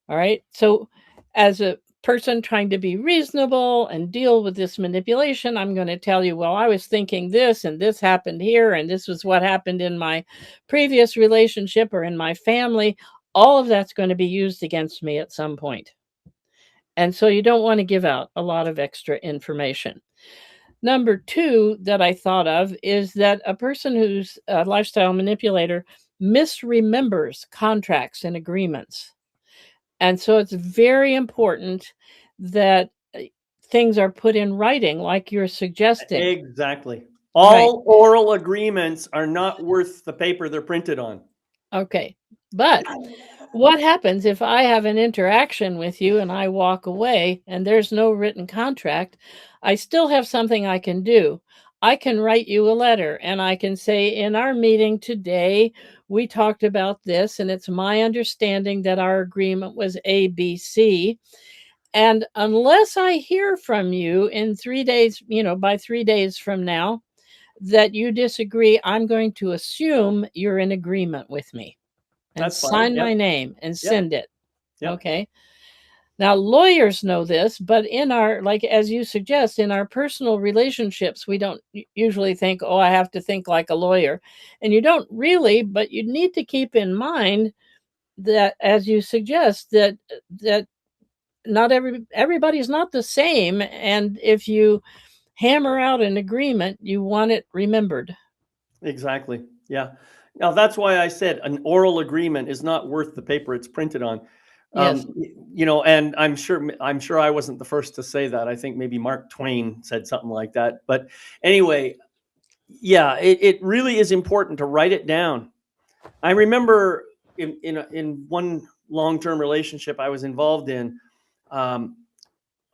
All right. So, as a person trying to be reasonable and deal with this manipulation, I'm going to tell you, well, I was thinking this and this happened here, and this was what happened in my previous relationship or in my family. All of that's going to be used against me at some point. And so you don't want to give out a lot of extra information. Number two that I thought of is that a person who's a lifestyle manipulator misremembers contracts and agreements. And so it's very important that things are put in writing, like you're suggesting. Exactly. All oral agreements are not worth the paper they're printed on. Okay. But what happens if I have an interaction with you and I walk away and there's no written contract? I still have something I can do. I can write you a letter and I can say, in our meeting today, we talked about this, and it's my understanding that our agreement was ABC. And unless I hear from you in 3 days, by 3 days from now, that you disagree, I'm going to assume you're in agreement with me and That's sign fine. my name and send it. Yep. Okay. Now, lawyers know this, but in our, like, as you suggest, in our personal relationships, we don't usually think, oh, I have to think like a lawyer. And you don't really, but you need to keep in mind that, as you suggest, that not everybody's not the same, and if you hammer out an agreement, you want it remembered. Exactly. Yeah. Now that's why I said an oral agreement is not worth the paper it's printed on. Yes. And I'm sure I wasn't the first to say that. I think maybe Mark Twain said something like that. But anyway, yeah, it really is important to write it down. I remember in one long-term relationship I was involved in, um,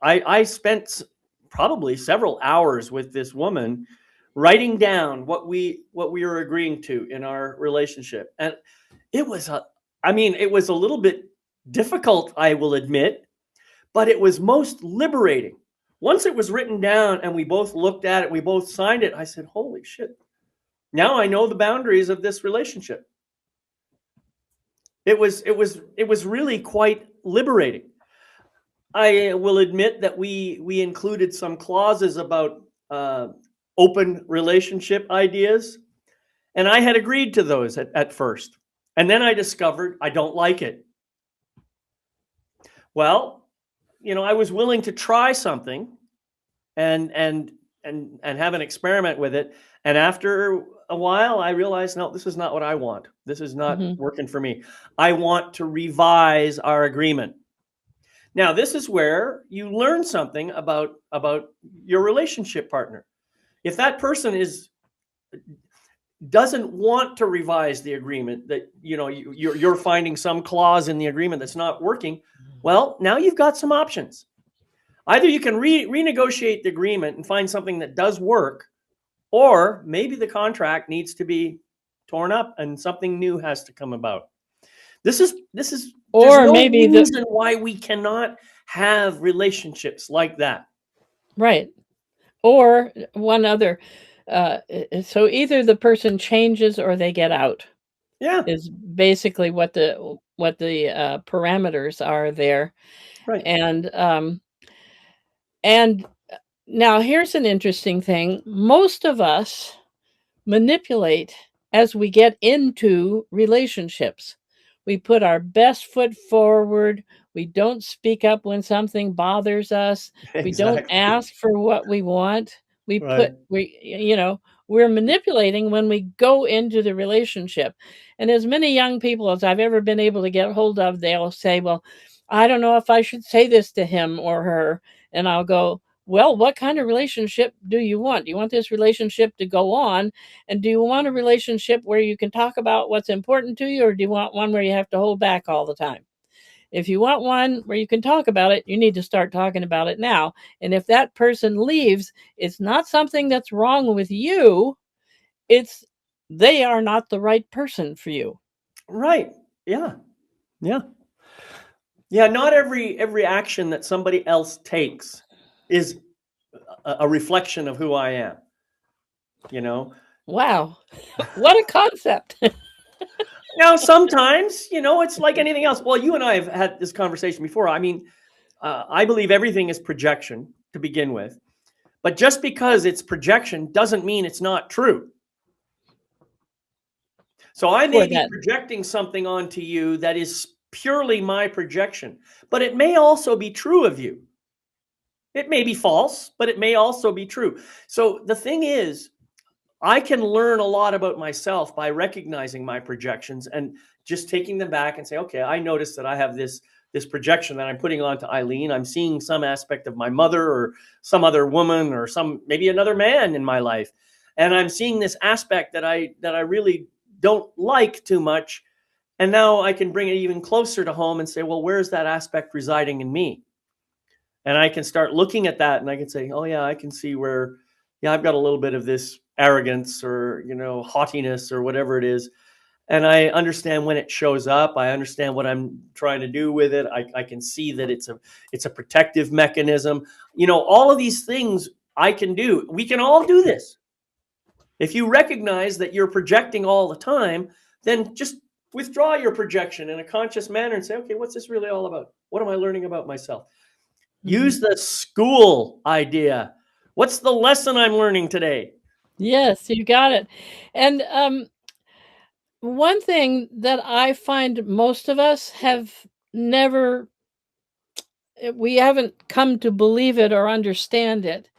I spent probably several hours with this woman writing down what we were agreeing to in our relationship. And it was it was a little bit difficult, I will admit, but it was most liberating. Once it was written down and we both looked at it, we both signed it, I said, "Holy shit. Now I know the boundaries of this relationship." It was really quite liberating. I will admit that we included some clauses about open relationship ideas, and I had agreed to those at first. And then I discovered I don't like it. Well, I was willing to try something and have an experiment with it. And after a while, I realized, no, this is not what I want. This is not working for me. I want to revise our agreement. Now, this is where you learn something about your relationship partner. If that person doesn't want to revise the agreement, that you're finding some clause in the agreement that's not working, well, now you've got some options. Either you can renegotiate the agreement and find something that does work, or maybe the contract needs to be torn up and something new has to come about. This is Or there's no maybe reason why we cannot have relationships like that. right. Or one other. So either the person changes or they get out. Yeah. Is basically what the parameters are there. Right. And now here's an interesting thing. Most of us manipulate as we get into relationships. We put our best foot forward. We don't speak up when something bothers us. We don't Exactly. ask for what we want. Right. We're manipulating when we go into the relationship. And as many young people as I've ever been able to get hold of, they'll say, "Well, I don't know if I should say this to him or her." And I'll go, "Well, what kind of relationship do you want? Do you want this relationship to go on? And do you want a relationship where you can talk about what's important to you, or do you want one where you have to hold back all the time? If you want one where you can talk about it, you need to start talking about it now. And if that person leaves, it's not something that's wrong with you. It's they are not the right person for you." Right. Yeah. Yeah. Yeah. Not every action that somebody else takes is a reflection of who I am. Wow. What a concept. Now, sometimes, it's like anything else. Well, you and I have had this conversation before. I believe everything is projection to begin with. But just because it's projection doesn't mean it's not true. So I may be projecting something onto you that is purely my projection, but it may also be true of you. It may be false, but it may also be true. So the thing is, I can learn a lot about myself by recognizing my projections and just taking them back and say, okay, I noticed that I have this projection that I'm putting onto Ilene. I'm seeing some aspect of my mother or some other woman or maybe another man in my life. And I'm seeing this aspect that I really don't like too much. And now I can bring it even closer to home and say, well, where's that aspect residing in me? And I can start looking at that and I can say, oh yeah, I can see where, yeah, I've got a little bit of this arrogance or, haughtiness or whatever it is. And I understand when it shows up. I understand what I'm trying to do with it. I can see that it's a protective mechanism. All of these things I can do. We can all do this. If you recognize that you're projecting all the time, then just withdraw your projection in a conscious manner and say, okay, what's this really all about? What am I learning about myself? Use the school idea. What's the lesson I'm learning today? Yes, you got it. And one thing that I find most of us have never, we haven't come to believe it or understand it,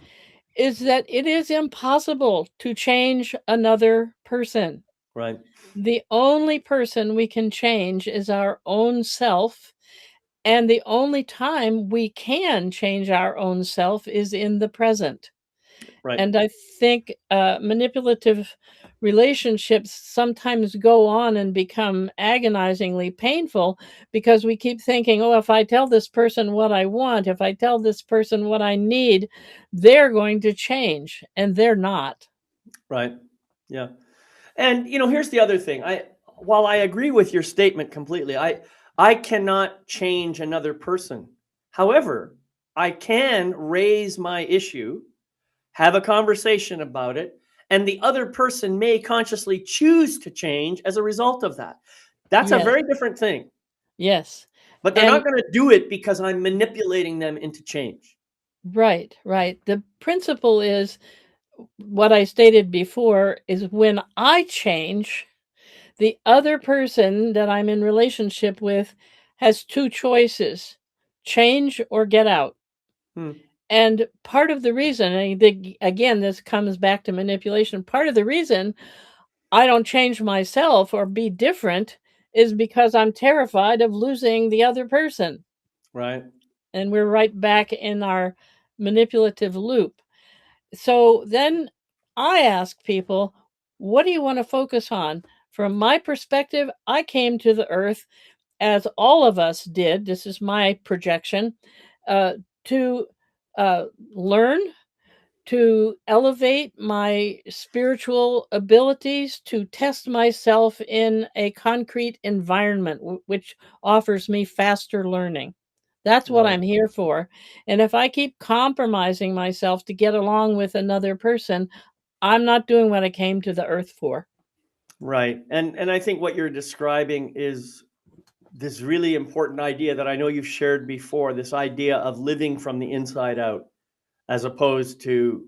is that it is impossible to change another person. Right. The only person we can change is our own self. And the only time we can change our own self is in the present. Right. And I think manipulative relationships sometimes go on and become agonizingly painful because we keep thinking, oh, if I tell this person what I want, if I tell this person what I need, they're going to change. And they're not. Right. Yeah. And here's the other thing. While I agree with your statement completely, I cannot change another person. However, I can raise my issue, have a conversation about it, and the other person may consciously choose to change as a result of that. That's a Yes. very different thing. Yes. But they're And not going to do it because I'm manipulating them into change. right, right. The principle is what I stated before is when I change, the other person that I'm in relationship with has two choices: change or get out. Hmm. And part of the reason, and I think, again, this comes back to manipulation, part of the reason I don't change myself or be different is because I'm terrified of losing the other person. Right. And we're right back in our manipulative loop. So then I ask people, what do you want to focus on? From my perspective, I came to the earth, as all of us did, this is my projection, uh, to learn, to elevate my spiritual abilities, to test myself in a concrete environment, which offers me faster learning. That's what Right. I'm here for. And if I keep compromising myself to get along with another person, I'm not doing what I came to the earth for. Right. And I think what you're describing is this really important idea that I know you've shared before, this idea of living from the inside out, as opposed to,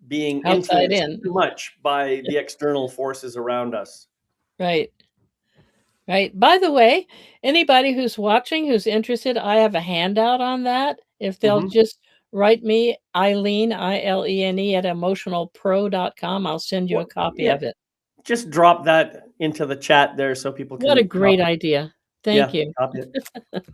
being Outside influenced in. too much by the external forces around us. Right. Right. By the way, anybody who's watching who's interested, I have a handout on that. If they'll Hmm. just write me, Ilene, Ilene, at emotionalpro.com, I'll send you a Well, copy yeah, of it. just drop that into the chat there so people What a can great copy. idea. Thank Yeah, you. copy it.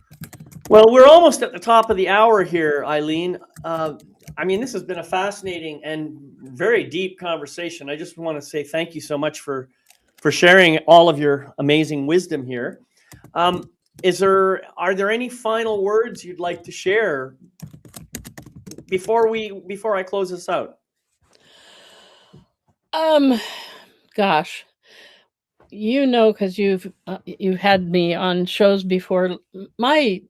Well, we're almost at the top of the hour here, Ilene. I mean, this has been a fascinating and very deep conversation. I just want to say thank you so much for sharing all of your amazing wisdom here. Are there any final words you'd like to share before I close this out? Um, gosh, because you've had me on shows before. My,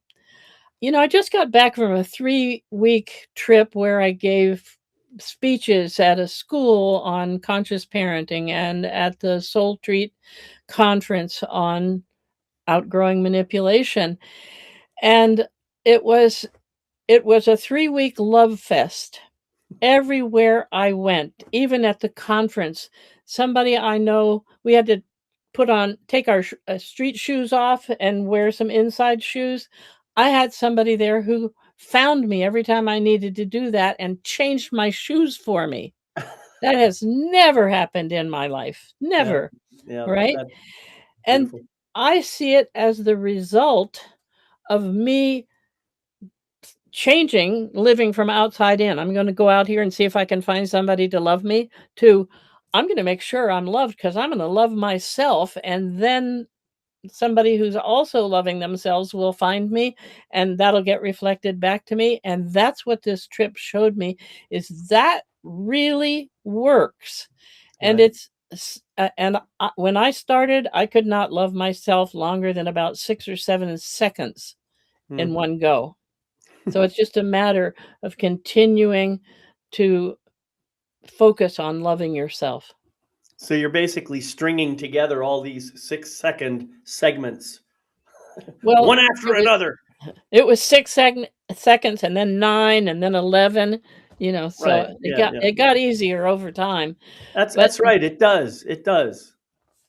I just got back from a 3-week trip where I gave speeches at a school on conscious parenting and at the Soul Treat conference on outgrowing manipulation. And it was a 3-week love fest. Everywhere I went, even at the conference, somebody I know, we had to take our street shoes off and wear some inside shoes. I had somebody there who found me every time I needed to do that and changed my shoes for me. That has never happened in my life. Yeah, Never. yeah, Right? that's And beautiful. I see it as the result of me changing, living from outside in. I'm going to go out here and see if I can find somebody to love me, to I'm going to make sure I'm loved because I'm going to love myself. And then somebody who's also loving themselves will find me, and that'll get reflected back to me. And that's what this trip showed me, is that really works. And Right. it's when I started, I could not love myself longer than about 6 or 7 seconds in Hmm. one go. So it's just a matter of continuing to focus on loving yourself. So you're basically stringing together all these 6-second segments, Well, one after it was another. it was 6 seconds and then 9 and then 11, Right. so it Yeah. got Yeah. it got easier over time. But That's right. It does. It does.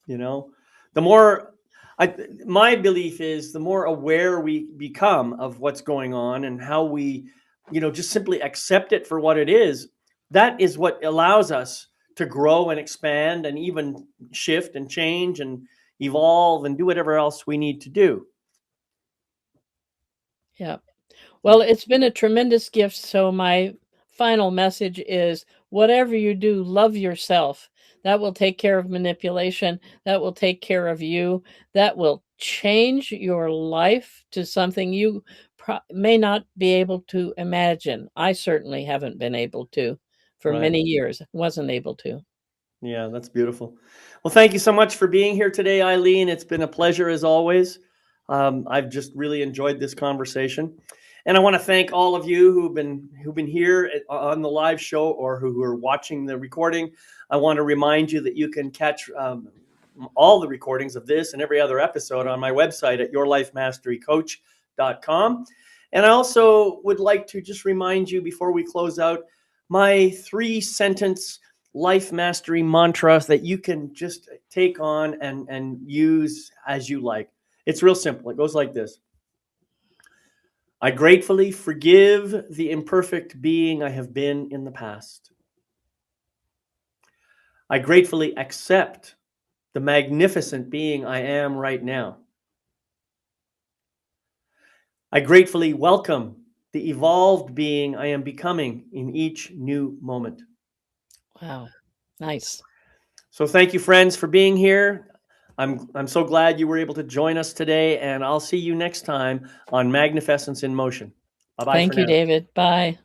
You know, the more my belief is the more aware we become of what's going on and how we, just simply accept it for what it is, that is what allows us to grow and expand and even shift and change and evolve and do whatever else we need to do. Yeah. Well, it's been a tremendous gift. So my final message is whatever you do, love yourself. That will take care of manipulation. That will take care of you. That will change your life to something you may not be able to imagine. I certainly haven't been able to for Right. many years. Wasn't able to. Yeah, that's beautiful. Well, thank you so much for being here today, Ilene. It's been a pleasure as always. I've just really enjoyed this conversation, and I want to thank all of you who've been here on the live show or who are watching the recording. I want to remind you that you can catch all the recordings of this and every other episode on my website at yourlifemasterycoach.com. And I also would like to just remind you before we close out my 3-sentence life mastery mantra that you can just take on and use as you like. It's real simple. It goes like this. I gratefully forgive the imperfect being I have been in the past. I gratefully accept the magnificent being I am right now. I gratefully welcome the evolved being I am becoming in each new moment. Wow. Nice. So thank you, friends, for being here. I'm so glad you were able to join us today, and I'll see you next time on MagnifEssence in Motion. Bye-bye for Thank you, now. David. Bye.